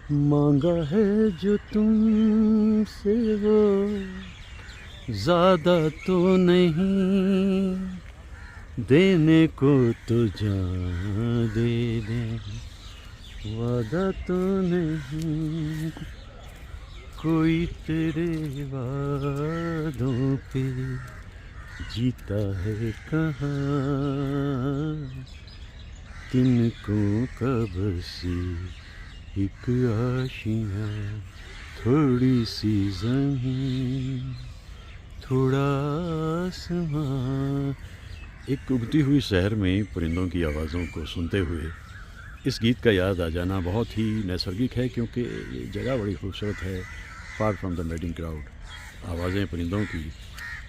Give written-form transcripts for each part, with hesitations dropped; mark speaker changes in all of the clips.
Speaker 1: मांगा है जो तुमसे वो ज़्यादा तो नहीं, देने को तो जान दे दें, वादा तो नहीं, कोई तेरे वादों पे जीता है कहाँ, तिनको कब सी एक आशियाँ, थोड़ी सी ज़मीन, थोड़ा आसमां। एक उगती हुई शहर में परिंदों की आवाज़ों को सुनते हुए इस गीत का याद आ जाना बहुत ही नैसर्गिक है, क्योंकि ये जगह बड़ी खूबसूरत है, far from the madding crowd. आवाज़ें परिंदों की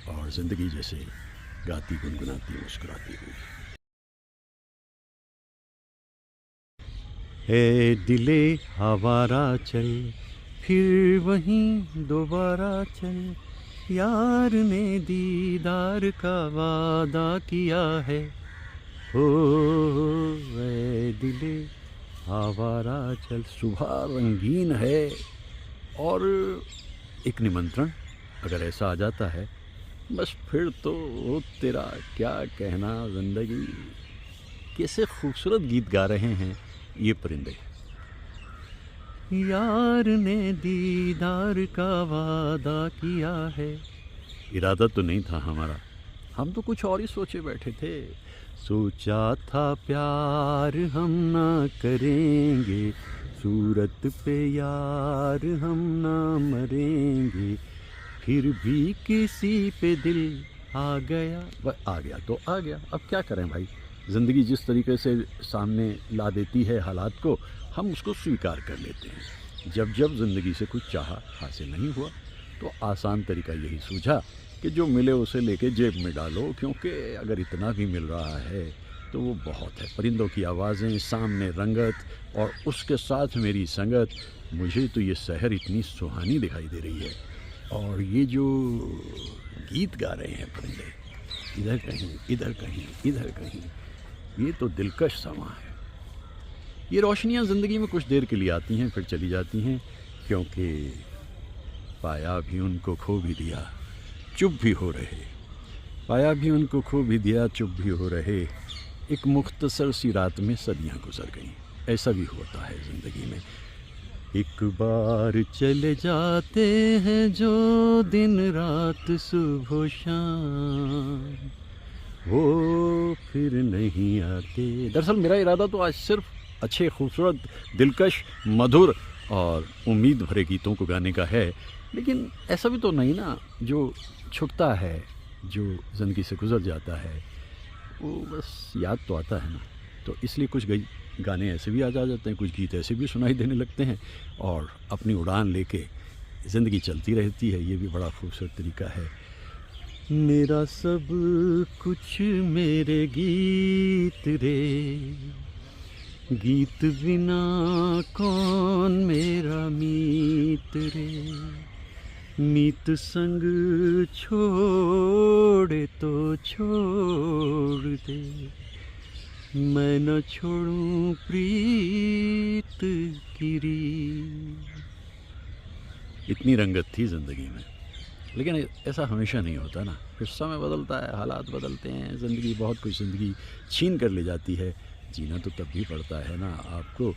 Speaker 1: और ज़िंदगी जैसे गाती गुनगुनाती मुस्कुराती हुई। है दिले आवारा चल, फिर वहीं दोबारा चल, यार ने दीदार का वादा किया है। हो ऐ दिले आवारा चल। सुबह रंगीन है और एक निमंत्रण अगर ऐसा आ जाता है, बस फिर तो तेरा क्या कहना ज़िंदगी। कैसे खूबसूरत गीत गा रहे हैं ये परिंदे। यार ने दीदार का वादा किया है। इरादा तो नहीं था हमारा, हम तो कुछ और ही सोचे बैठे थे। सोचा था प्यार हम ना करेंगे, सूरत पे यार हम ना मरेंगे, फिर भी किसी पे दिल आ गया। वह आ गया तो आ गया, अब क्या करें भाई। ज़िंदगी जिस तरीके से सामने ला देती है हालात को, हम उसको स्वीकार कर लेते हैं। जब जब ज़िंदगी से कुछ चाहा हासिल नहीं हुआ, तो आसान तरीका यही सूझा कि जो मिले उसे लेके जेब में डालो, क्योंकि अगर इतना भी मिल रहा है तो वो बहुत है। परिंदों की आवाज़ें, सामने रंगत और उसके साथ मेरी संगत। मुझे तो ये शहर इतनी सुहानी दिखाई दे रही है, और ये जो गीत गा रहे हैं परिंदे, इधर कहीं इधर कहीं इधर कहीं, ये तो दिलकश समा है। ये रोशनियाँ ज़िंदगी में कुछ देर के लिए आती हैं, फिर चली जाती हैं, क्योंकि पाया भी उनको खो भी दिया, चुप भी हो रहे। पाया भी उनको खो भी दिया, चुप भी हो रहे। एक मुख्तसर सी रात में सदियां गुजर गईं। ऐसा भी होता है ज़िंदगी में। एक बार चले जाते हैं जो दिन रात सुबह शाम, वो फिर नहीं आते। दरअसल मेरा इरादा तो आज सिर्फ अच्छे, खूबसूरत, दिलकश, मधुर और उम्मीद भरे गीतों को गाने का है, लेकिन ऐसा भी तो नहीं ना जो छुपता है, जो ज़िंदगी से गुज़र जाता है, वो बस याद तो आता है ना। तो इसलिए कुछ गाने ऐसे भी आ जाते हैं, कुछ गीत ऐसे भी सुनाई देने लगते हैं, और अपनी उड़ान लेके ज़िंदगी चलती रहती है। ये भी बड़ा खूबसूरत तरीका है। मेरा सब कुछ मेरे गीत रे, गीत बिना कौन मेरा मीत रे, मीत संग छोड़े तो छोड़ दे, मैं न छोड़ूं प्रीत की रीत। इतनी रंगत थी ज़िंदगी में, लेकिन ऐसा हमेशा नहीं होता ना। फिर समय बदलता है, हालात बदलते हैं, ज़िंदगी बहुत कुछ ज़िंदगी छीन कर ले जाती है। जीना तो तब भी पड़ता है ना आपको।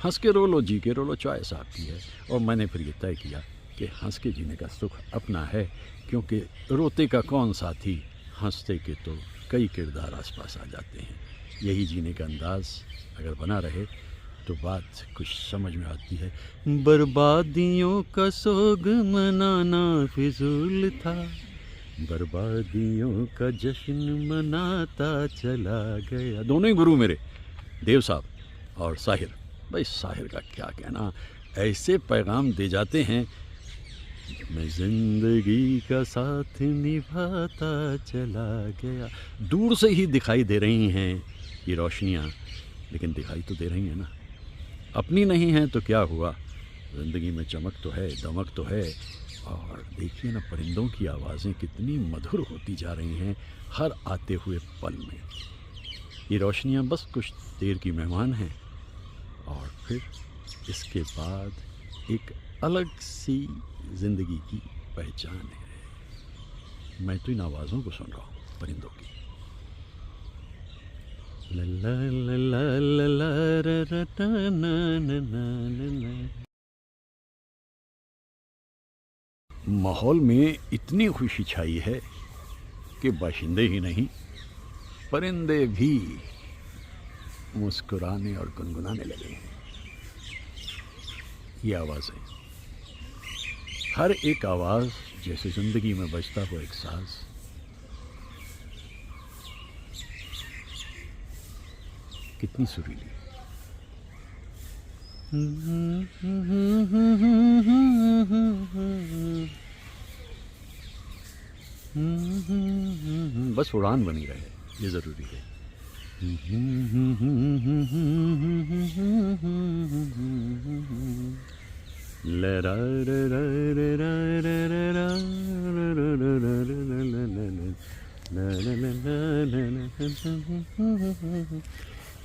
Speaker 1: हंस के रो लो, जी के रो लो, चॉइस आपकी है। और मैंने फिर ये तय किया कि हंस के जीने का सुख अपना है, क्योंकि रोते का कौन साथी, हंसते के तो कई किरदार आसपास आ जाते हैं। यही जीने का अंदाज़ अगर बना रहे तो बात कुछ समझ में आती है। बर्बादियों का सोग मनाना फिजूल था, बर्बादियों का जश्न मनाता चला गया। दोनों ही गुरु मेरे, देव साहब और साहिर। भाई साहिर का क्या कहना, ऐसे पैगाम दे जाते हैं। मैं ज़िंदगी का साथ निभाता चला गया। दूर से ही दिखाई दे रही हैं ये रोशनियाँ, लेकिन दिखाई तो दे रही हैं ना। अपनी नहीं है तो क्या हुआ, ज़िंदगी में चमक तो है, दमक तो है। और देखिए ना, परिंदों की आवाज़ें कितनी मधुर होती जा रही हैं हर आते हुए पल में। ये रोशनियाँ बस कुछ देर की मेहमान हैं, और फिर इसके बाद एक अलग सी ज़िंदगी की पहचान है। मैं तो इन आवाज़ों को सुन रहा हूँ, परिंदों की। ला ला ला ला ला ला रा रा टा ना ना ना ना ना। माहौल में इतनी खुशी छाई है कि बाशिंदे ही नहीं, परिंदे भी मुस्कुराने और गुनगुनाने लगे हैं। ये आवाज़ें, हर एक आवाज़ जैसे ज़िंदगी में बजता हुआ एक साज। कितनी सुरीली। बस उड़ान बनी रहे, ये ज़रूरी है।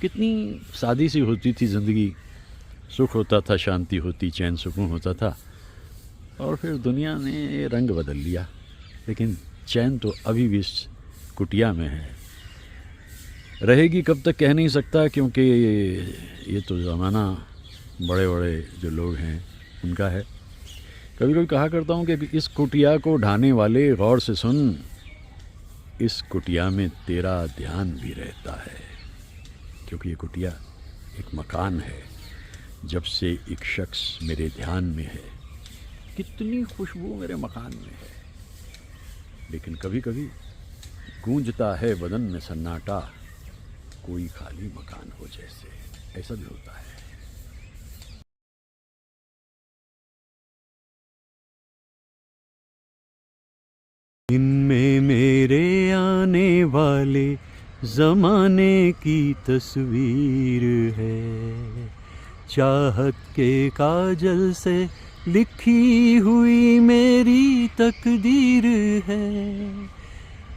Speaker 1: कितनी सादी सी होती थी ज़िंदगी, सुख होता था, शांति होती, चैन सुकून होता था। और फिर दुनिया ने रंग बदल लिया, लेकिन चैन तो अभी भी इस कुटिया में है। रहेगी कब तक कह नहीं सकता, क्योंकि ये तो ज़माना बड़े बड़े जो लोग हैं उनका है। कभी कभी कहा करता हूँ कि इस कुटिया को ढाने वाले गौर से सुन, इस कुटिया में तेरा ध्यान भी रहता है। क्योंकि ये कुटिया एक मकान है, जब से एक शख्स मेरे ध्यान में है। कितनी खुशबू मेरे मकान में है, लेकिन कभी कभी गूंजता है बदन में सन्नाटा, कोई खाली मकान हो जैसे। ऐसा भी होता है। इनमें मेरे आने वाले ज़माने की तस्वीर है, चाहत के काजल से लिखी हुई मेरी तकदीर है।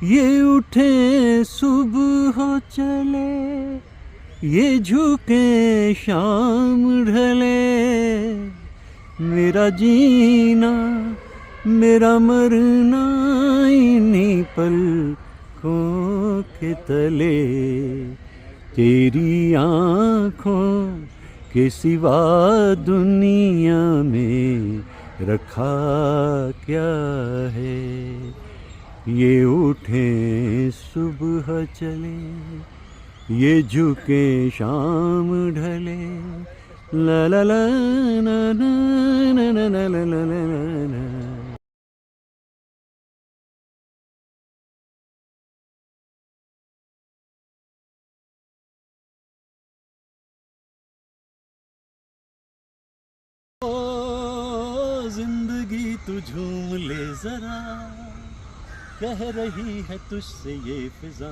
Speaker 1: ये उठे सुबह हो चले, ये झुके शाम ढले, मेरा जीना मेरा मरना इन्हीं पलकों के तले। तेरी आँखों के सिवा दुनिया में रखा क्या है। ये उठे सुबह चले, ये झुके शाम ढले, ला ला ला ना ना ना ना ना ना ना ना ना। ओ जिंदगी तू झूम ले जरा, कह रही है तुझसे ये फिजा,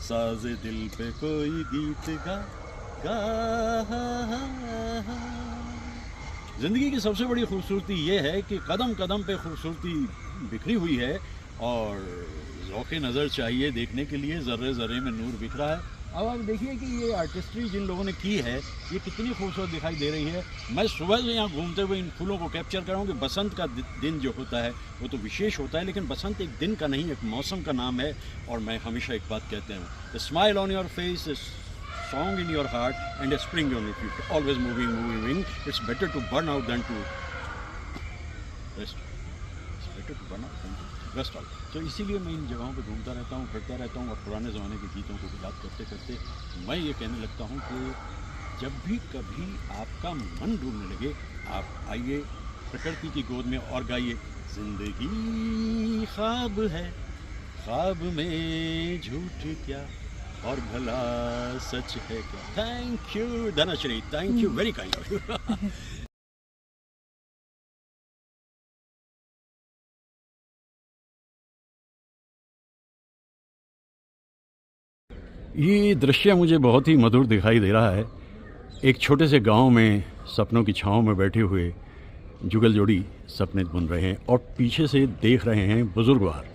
Speaker 1: साज़े दिल पे कोई गीत गा गा। ज़िंदगी की सबसे बड़ी खूबसूरती ये है कि कदम कदम पे खूबसूरती बिखरी हुई है, और ज़ौक़े नज़र चाहिए देखने के लिए, ज़र्रे ज़र्रे में नूर बिखरा है। अब आप देखिए कि ये आर्टिस्ट्री जिन लोगों ने की है, ये कितनी खूबसूरत दिखाई दे रही है। मैं सुबह से यहाँ घूमते हुए इन फूलों को कैप्चर कर रहा हूँ कि बसंत का दिन जो होता है वो तो विशेष होता है, लेकिन बसंत एक दिन का नहीं, एक मौसम का नाम है। और मैं हमेशा एक बात कहते हैं, the smile on your face, song in your heart and a spring on your feet, always moving moving. It's better to burn out than to rest. It's better to burn out than to rest out. तो इसीलिए मैं इन जगहों पे घूमता रहता हूँ, फिरता रहता हूँ, और पुराने ज़माने के गीतों को याद करते करते मैं ये कहने लगता हूँ कि जब भी कभी आपका मन डूबने लगे, आप आइए प्रकृति की गोद में और गाइए, जिंदगी ख्वाब है, ख्वाब में झूठ क्या, और भला सच है क्या। Thank you Dhanashree, thank you, very kind of you. ये दृश्य मुझे बहुत ही मधुर दिखाई दे रहा है। एक छोटे से गांव में सपनों की छाँव में बैठे हुए जुगल जोड़ी सपने बुन रहे हैं, और पीछे से देख रहे हैं बुज़ुर्गवार।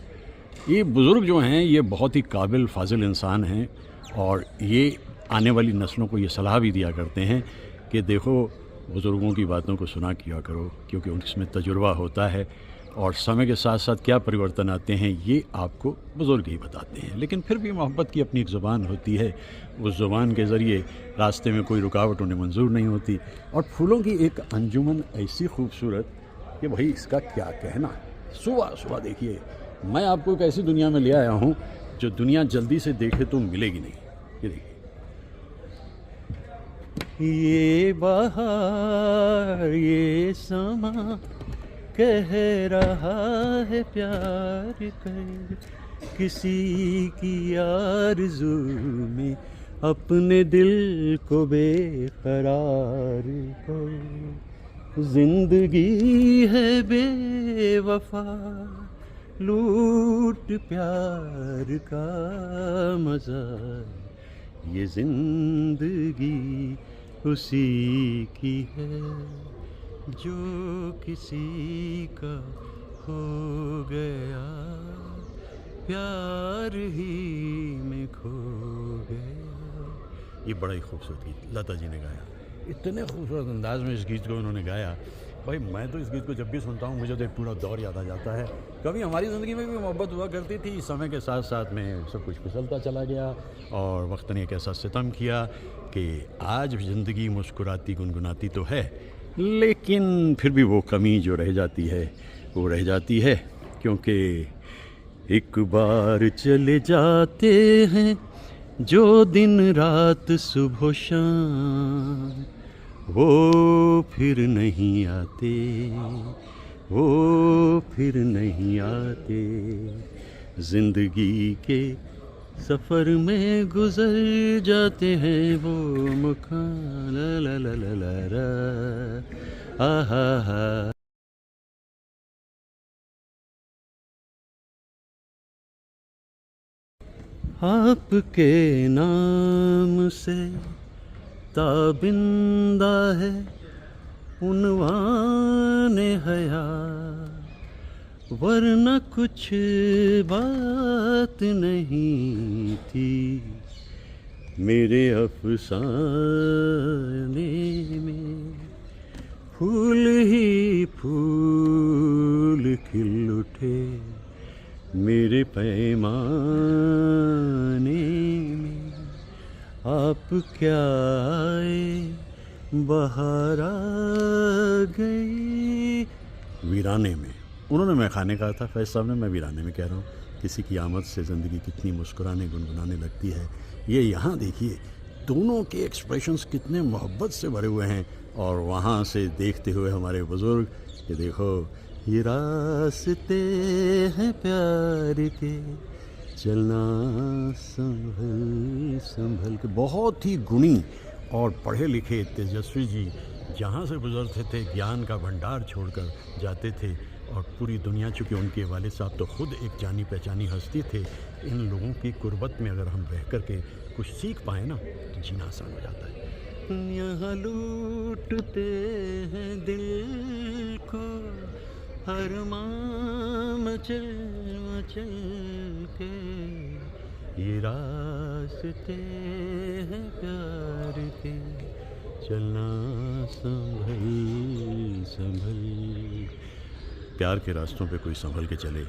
Speaker 1: ये बुज़ुर्ग जो हैं ये बहुत ही काबिल फाजिल इंसान हैं, और ये आने वाली नस्लों को ये सलाह भी दिया करते हैं कि देखो, बुज़ुर्गों की बातों को सुना किया करो, क्योंकि उसमें तजुर्बा होता है और समय के साथ साथ क्या परिवर्तन आते हैं ये आपको बुज़ुर्ग ही बताते हैं। लेकिन फिर भी मोहब्बत की अपनी एक ज़ुबान होती है, उस ज़ुबान के ज़रिए रास्ते में कोई रुकावट उन्हें मंजूर नहीं होती। और फूलों की एक अंजुमन ऐसी खूबसूरत कि भाई इसका क्या कहना। सुबह सुबह देखिए, मैं आपको एक ऐसी दुनिया में ले आया हूँ जो दुनिया जल्दी से देखे तो मिलेगी नहीं। ये देखिए, ये बहार ये समा कह रहा है प्यार कर, किसी की आरज़ू में अपने दिल को बेकरार कर। जिंदगी है बेवफा, लूट प्यार का मज़ा, ये जिंदगी उसी की है जो किसी का हो गया, प्यार ही में खो गया। ये बड़ा ही खूबसूरत गीत लता जी ने गाया, इतने खूबसूरत अंदाज में इस गीत को उन्होंने गाया। भाई मैं तो इस गीत को जब भी सुनता हूँ मुझे तो एक पूरा दौर याद आ जाता है। कभी हमारी ज़िंदगी में भी मोहब्बत हुआ करती थी, समय के साथ साथ में सब कुछ फिसलता चला गया और वक्त ने एक ऐसा सितम किया कि आज ज़िंदगी मुस्कुराती गुनगुनाती तो है, लेकिन फिर भी वो कमी जो रह जाती है वो रह जाती है। क्योंकि एक बार चले जाते हैं जो दिन रात सुबह शाम, वो फिर नहीं आते, वो फिर नहीं आते। ज़िंदगी के सफ़र में गुज़र जाते हैं वो मुखान, ला ला ला ला ला ला, आहा हा। आपके नाम से ताबिंदा है उन्वान हया, वरना कुछ बात नहीं थी मेरे अफसाने में। फूल ही फूल खिल उठे मेरे पैमाने में, आप क्या आए बहार आ गई वीराने में। उन्होंने मैं खाने कहा था, फैज़ साहब ने मैं वीराने में कह रहा हूँ। किसी की आमद से ज़िंदगी कितनी मुस्कुराने गुनगुनाने लगती है। ये यहाँ देखिए, दोनों के एक्सप्रेशंस कितने मोहब्बत से भरे हुए हैं। और वहाँ से देखते हुए हमारे बुज़ुर्ग, ये देखो ये रास्ते हैं प्यार के, चलना संभल संभल के। बहुत ही गुणी और पढ़े लिखे तेजस्वी जी जहाँ से गुजरते थे ज्ञान का भंडार छोड़कर जाते थे। और पूरी दुनिया, चूँकि उनके वालिद साहब तो खुद एक जानी पहचानी हस्ती थे, इन लोगों की कुर्बत में अगर हम रह कर के कुछ सीख पाए ना तो जीना आसान हो जाता है। यहाँ लूटते हैं दिल को हर मचल मचल के, ये रास्ते हैं प्यार के, चलना संभल संभल। प्यार के रास्तों पे कोई संभल के चले,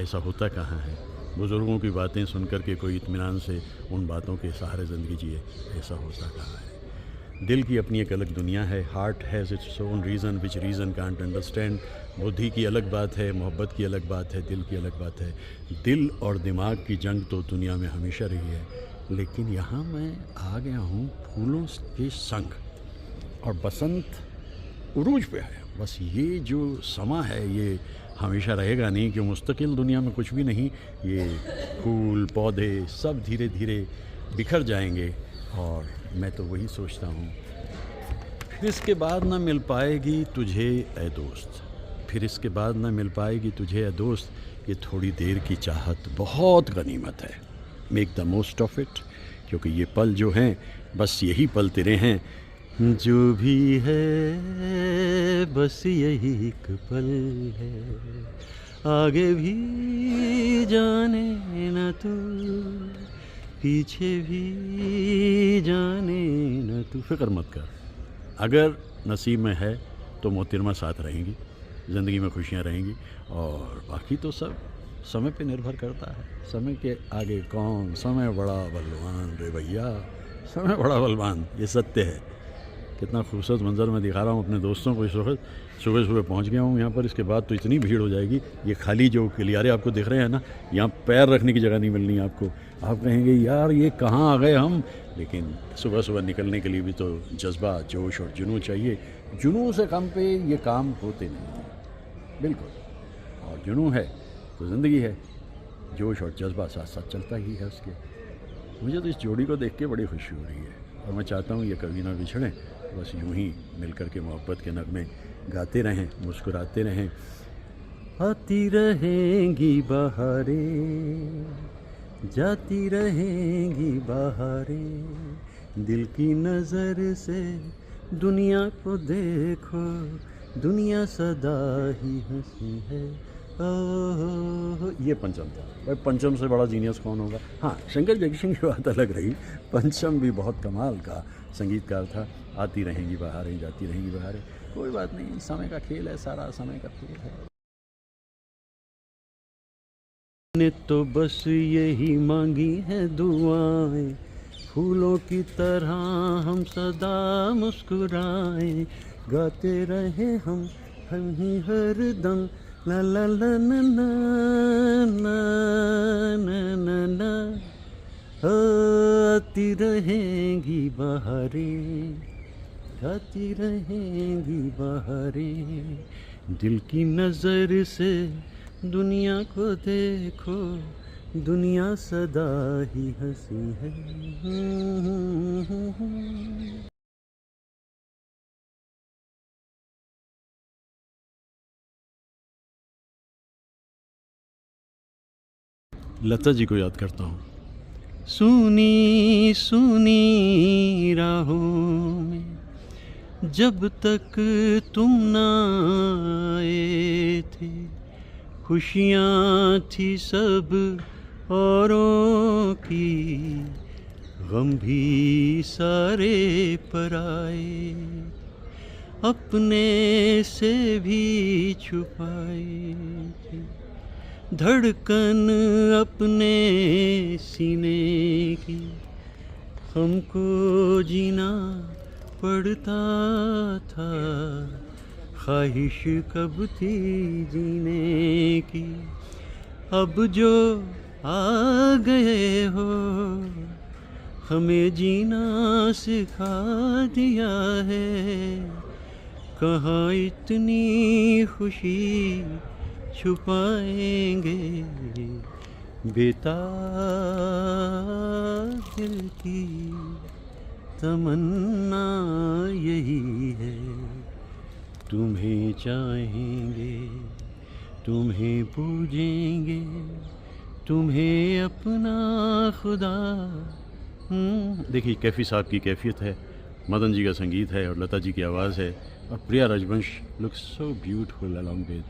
Speaker 1: ऐसा होता कहाँ है। बुज़ुर्गों की बातें सुन कर के कोई इत्मीनान से उन बातों के सहारे ज़िंदगी जिए, ऐसा होता कहाँ है। दिल की अपनी एक अलग दुनिया है। Heart has its own reason which reason can't understand. बुद्धि की अलग बात है, मोहब्बत की अलग बात है, दिल की अलग बात है। दिल और दिमाग की जंग तो दुनिया में हमेशा रही है, लेकिन यहाँ मैं आ गया हूँ फूलों के संग, और बसंत उरूज पे है। बस ये जो समा है ये हमेशा रहेगा नहीं, कि मुस्तकिल दुनिया में कुछ भी नहीं। ये फूल पौधे सब धीरे धीरे बिखर जाएंगे। और मैं तो वही सोचता हूँ, फिर इसके बाद ना मिल पाएगी तुझे ए दोस्त, फिर इसके बाद ना मिल पाएगी तुझे ए दोस्त। ये थोड़ी देर की चाहत बहुत गनीमत है। Make the most of it, क्योंकि ये पल जो हैं बस यही पल तेरे हैं। जो भी है बस यही एक पल है, आगे भी जाने न तू, पीछे भी जाने न तू। फिक्र मत कर, अगर नसीब में है तो मोहतरमा साथ रहेंगी, ज़िंदगी में खुशियाँ रहेंगी, और बाकी तो सब समय पे निर्भर करता है। समय के आगे कौन, समय बड़ा बलवान रे भैया, समय बड़ा बलवान, ये सत्य है। कितना खूबसूरत मंज़र मैं दिखा रहा हूँ अपने दोस्तों को इस वक्त। सुबह सुबह पहुँच गया हूँ यहाँ पर, इसके बाद तो इतनी भीड़ हो जाएगी। ये खाली जो गलियारे आपको दिख रहे हैं ना, यहाँ पैर रखने की जगह नहीं मिलनी आपको। आप कहेंगे यार ये कहाँ आ गए हम, लेकिन सुबह सुबह निकलने के लिए भी तो जज्बा, जोश और जुनून चाहिए। जुनून से कम पे ये काम होते नहीं हैं, बिल्कुल। और जुनून है तो ज़िंदगी है, जोश और जज्बा साथ साथ चलता ही है उसके। मुझे तो इस जोड़ी को देख के बड़ी खुशी हो रही है, और मैं चाहता हूँ ये कभी ना बिछड़ें, बस यूं ही मिल कर के मोहब्बत के नगमे गाते रहें, मुस्कुराते रहें। आती रहेंगी बहारें, जाती रहेंगी बहारें, दिल की नज़र से दुनिया को देखो, दुनिया सदा ही हंसी है। ये पंचम था भाई, पंचम से बड़ा जीनियस कौन होगा। हाँ, शंकर जयकिशन की बात अलग रही, पंचम भी बहुत कमाल का संगीतकार था। आती रहेंगी बहारें, जाती रहेंगी बहारें, कोई बात नहीं, समय का खेल है, सारा समय का खेल है। ने तो बस यही मांगी है दुआएं, फूलों की तरह हम सदा मुस्कुराएं, गाते रहे हम ही हर दम, ला ला ला ना ना ना ना ना ना। आती रहेंगी बहारें, गाती रहेंगी बहारें, दिल की नज़र से दुनिया को देखो, दुनिया सदा ही हंसी है। लता जी को याद करता हूँ। सुनी सुनी राहों में जब तक तुम ना आए थे, खुशियाँ थी सब औरों की, गम भी सारे पराए, अपने से भी छुपाए थे, धड़कन अपने सीने की, हमको जीना पड़ता था, ख्वाहिश कब थी जीने की, अब जो आ गए हो हमें जीना सिखा दिया है, कहाँ इतनी खुशी छुपाएंगे, बेताब दिल की तमन्ना यही है, तुम्हें चाहेंगे, तुम्हें पूजेंगे, तुम्हें अपना खुदा। देखिए कैफ़ी साहब की कैफियत है, मदन जी का संगीत है और लता जी की आवाज़ है, और Priya Rajvansh looks so beautiful along with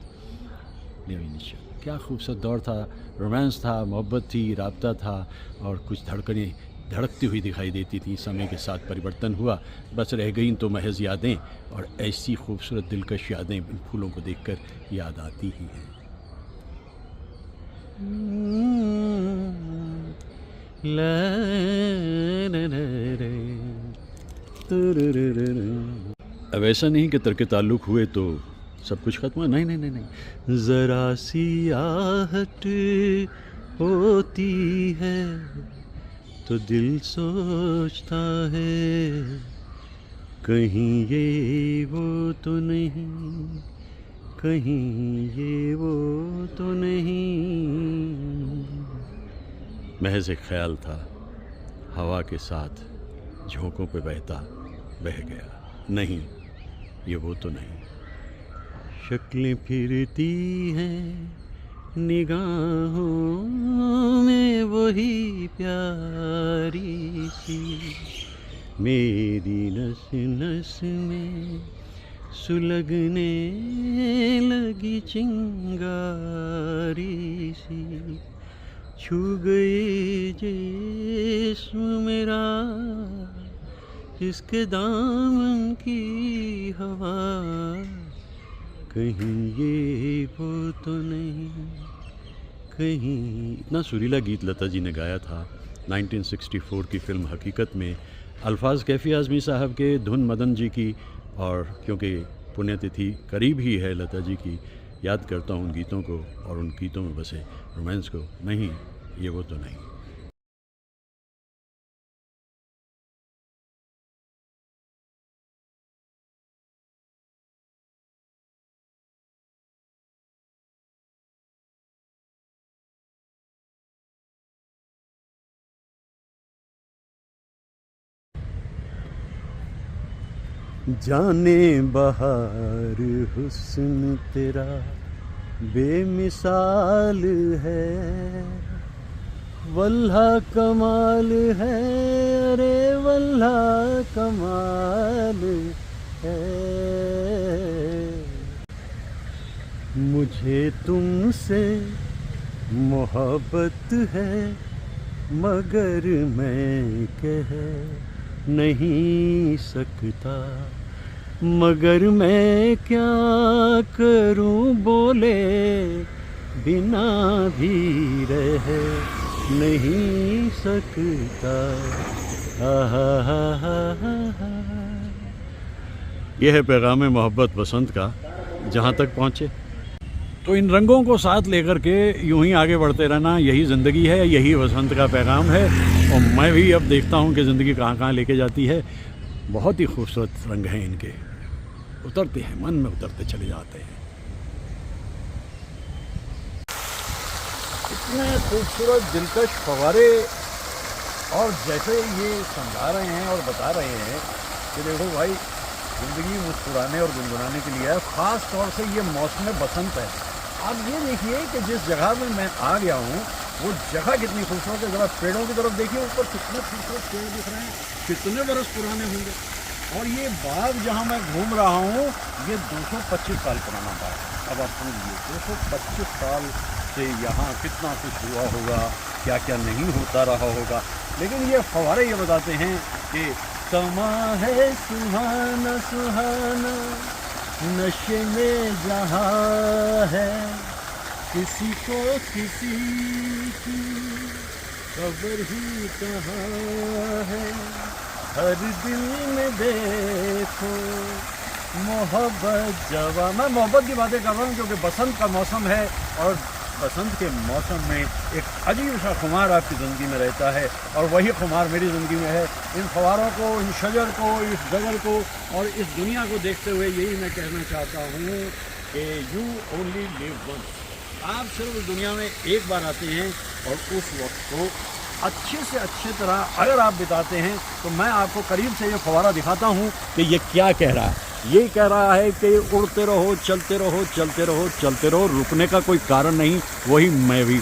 Speaker 1: Nisha. क्या खूबसूरत दौर था, रोमांस था, मोहब्बत थी, राब्ता था, और कुछ धड़कनें धड़कती हुई दिखाई देती थी। समय के साथ परिवर्तन हुआ, बस रह गई तो महज यादें, और ऐसी खूबसूरत दिलकश यादें इन फूलों को देखकर याद आती ही हैं। अब ऐसा नहीं कि तर्क ताल्लुक़ हुए तो सब कुछ खत्म हुआ, नहीं नहीं नहीं नहीं, ज़रा सी आहट होती है तो दिल सोचता है, कहीं ये वो तो नहीं, कहीं ये वो तो नहीं। महज एक ख्याल था, हवा के साथ झोंकों पे बहता बह गया, नहीं ये वो तो नहीं। शक्लें फिरती हैं निगाहों में वही प्यारी सी, मेरी नस नस में सुलगने लगी चिंगारी सी, छू गई जिस्म मेरा इसके दामन की हवा, कहीं ये वो तो नहीं कहीं। इतना सुरीला गीत लता जी ने गाया था 1964 की फिल्म हकीकत में। अल्फाज कैफ़ी आज़मी साहब के, धुन मदन जी की, और क्योंकि पुण्यतिथि करीब ही है लता जी की, याद करता हूँ उन गीतों को और उन गीतों में बसे रोमांस को। नहीं ये वो तो नहीं। जाने बहार हुस्न तेरा बेमिसाल है, वल्हा कमाल है, अरे वल्हा कमाल है। मुझे तुमसे मोहब्बत है, मगर मैं कह नहीं सकता, मगर मैं क्या करूं, बोले बिना भी रह नहीं सकता। यह है पैगाम मोहब्बत बसंत का, जहाँ तक पहुँचे। तो इन रंगों को साथ लेकर के यूं ही आगे बढ़ते रहना, यही ज़िंदगी है, यही वसंत का पैगाम है। और मैं भी अब देखता हूं कि ज़िंदगी कहाँ कहाँ लेके जाती है। बहुत ही खूबसूरत रंग हैं इनके, उतरते हैं, मन में उतरते चले जाते हैं। इतने खूबसूरत दिलकश फव्वारे, और जैसे ये समझा रहे हैं और बता रहे हैं कि देखो भाई, ज़िंदगी मुस्कुराने और गुनगुनाने के लिए है। ख़ास तौर से ये मौसम बसंत है। आप ये देखिए कि जिस जगह में मैं आ गया हूँ वो जगह कितनी खूबसूरत है। ज़रा पेड़ों की तरफ देखिए, ऊपर कितने खूबसूरत पेड़ दिख रहे हैं, कितने बरस पुराने होंगे। और ये बाग जहाँ मैं घूम रहा हूँ, ये 225 साल पुराना बाग है। अब आप समझिए 225 साल से यहाँ कितना कुछ हुआ होगा, क्या क्या नहीं होता रहा होगा। लेकिन ये फव्वारे ये बताते हैं कि समा है सुहाना सुहाना, नशे में जहाँ है, किसी को किसी की खबर ही कहाँ है। हर दिल में देखो मोहब्बत जवा। मैं मोहब्बत की बातें कर रहा हूँ क्योंकि बसंत का मौसम है, और बसंत के मौसम में एक अजीब सा खुमार आपकी ज़िंदगी में रहता है, और वही खुमार मेरी ज़िंदगी में है। इन फवारों को, इन शजर को, इस गजर को और इस दुनिया को देखते हुए यही मैं कहना चाहता हूँ कि यू ओनली लिव वंस। आप सिर्फ इस दुनिया में एक बार आते हैं, और उस वक्त को अच्छे से अच्छे तरह अगर आप बिताते हैं तो मैं आपको करीब से ये फवारा दिखाता हूँ कि ये क्या कह रहा है। ये कह रहा है कि उड़ते रहो, चलते रहो, चलते रहो, चलते रहो, रुकने का कोई कारण नहीं। वही मैं भी